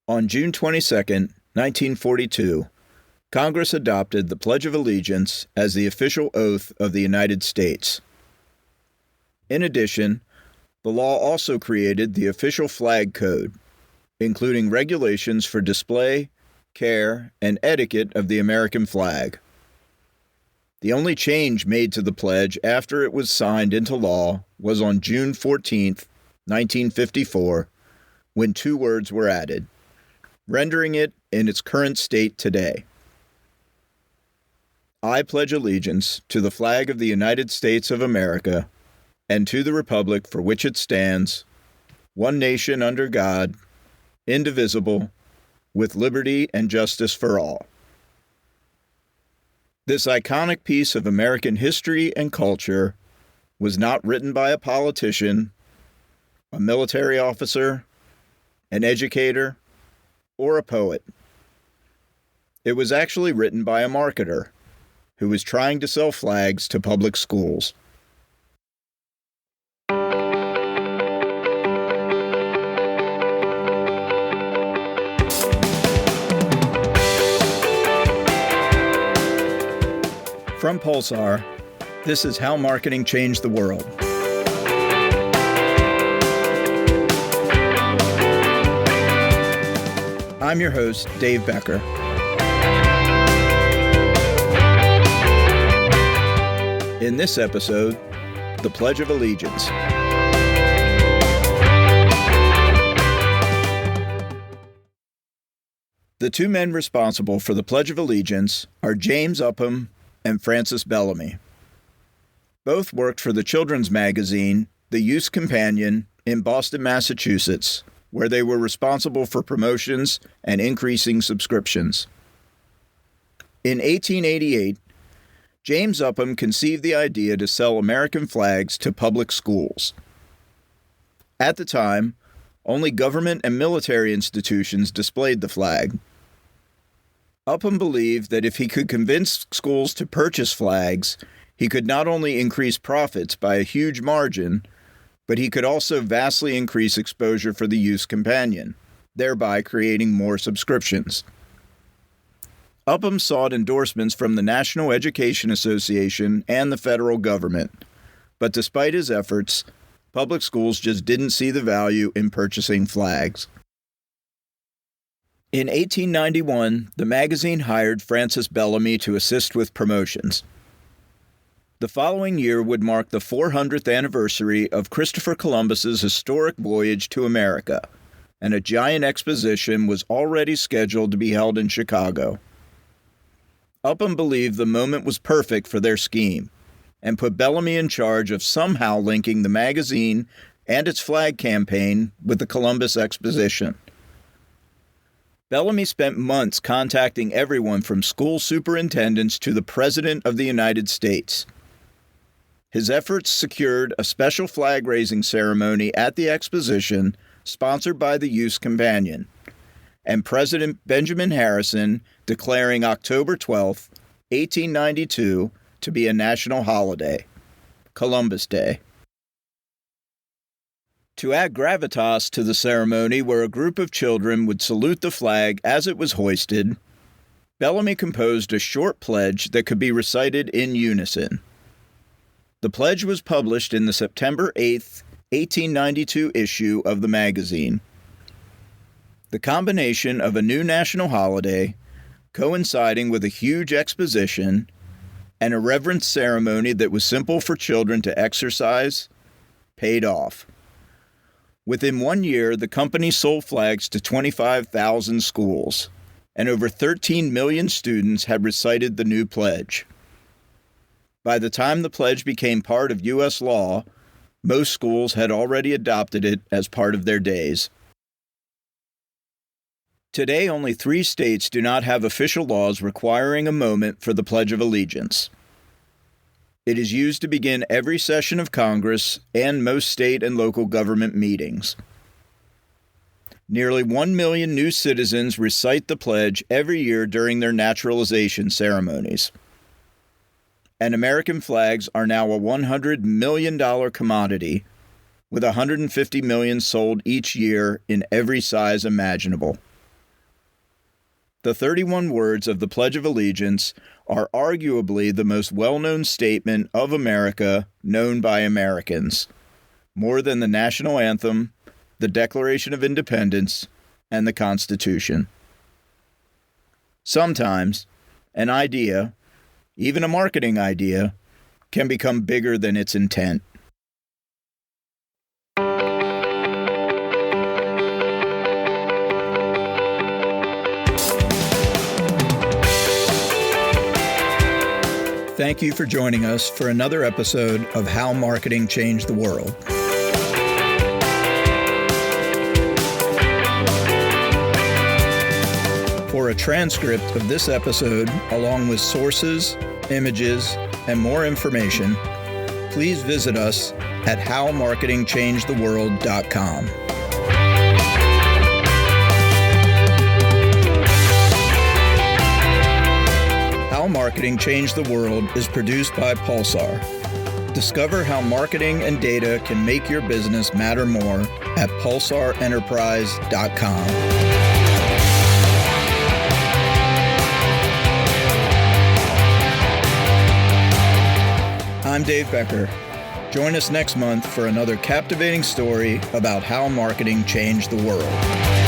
On June 22, 1942, Congress adopted the Pledge of Allegiance as the official oath of the United States. In addition, the law also created the official flag code, including regulations for display, care, and etiquette of the American flag. The only change made to the pledge after it was signed into law was on June 14, 1954, when two words were added, rendering it in its current state today. I pledge allegiance to the flag of the United States of America and to the republic for which it stands, one nation under God, indivisible, with liberty and justice for all. This iconic piece of American history and culture was not written by a politician, a military officer, an educator, or a poet. It was actually written by a marketer who was trying to sell flags to public schools. From Pulsar, this is How Marketing Changed the World. I'm your host, Dave Becker. In this episode, the Pledge of Allegiance. The two men responsible for the Pledge of Allegiance are James Upham and Francis Bellamy. Both worked for the children's magazine, The Youth's Companion, in Boston, Massachusetts, where they were responsible for promotions and increasing subscriptions. In 1888, James Upham conceived the idea to sell American flags to public schools. At the time, only government and military institutions displayed the flag. Upham believed that if he could convince schools to purchase flags, he could not only increase profits by a huge margin, but he could also vastly increase exposure for the Youth's Companion, thereby creating more subscriptions. Upham sought endorsements from the National Education Association and the federal government, but despite his efforts, public schools just didn't see the value in purchasing flags. In 1891, the magazine hired Francis Bellamy to assist with promotions. The following year would mark the 400th anniversary of Christopher Columbus's historic voyage to America, and a giant exposition was already scheduled to be held in Chicago. Upham believed the moment was perfect for their scheme, and put Bellamy in charge of somehow linking the magazine and its flag campaign with the Columbus Exposition. Bellamy spent months contacting everyone from school superintendents to the President of the United States. His efforts secured a special flag-raising ceremony at the exposition sponsored by the Youth's Companion, and President Benjamin Harrison declaring October 12, 1892, to be a national holiday, Columbus Day. To add gravitas to the ceremony where a group of children would salute the flag as it was hoisted, Bellamy composed a short pledge that could be recited in unison. The pledge was published in the September 8, 1892 issue of the magazine. The combination of a new national holiday, coinciding with a huge exposition, and a reverence ceremony that was simple for children to exercise, paid off. Within 1 year, the company sold flags to 25,000 schools, and over 13 million students had recited the new pledge. By the time the pledge became part of U.S. law, most schools had already adopted it as part of their days. Today, only 3 states do not have official laws requiring a moment for the Pledge of Allegiance. It is used to begin every session of Congress and most state and local government meetings. Nearly 1 million new citizens recite the pledge every year during their naturalization ceremonies. And American flags are now a $100 million commodity, with 150 million sold each year in every size imaginable. The 31 words of the Pledge of Allegiance are arguably the most well-known statement of America known by Americans, more than the national anthem, the Declaration of Independence, and the Constitution. Sometimes, an idea, even a marketing idea, can become bigger than its intent. Thank you for joining us for another episode of How Marketing Changed the World. For a transcript of this episode, along with sources, images, and more information, please visit us at howmarketingchangedtheworld.com. How Marketing Changed the World is produced by Pulsar. Discover how marketing and data can make your business matter more at pulsarenterprise.com. I'm Dave Becker. Join us next month for another captivating story about how marketing changed the world.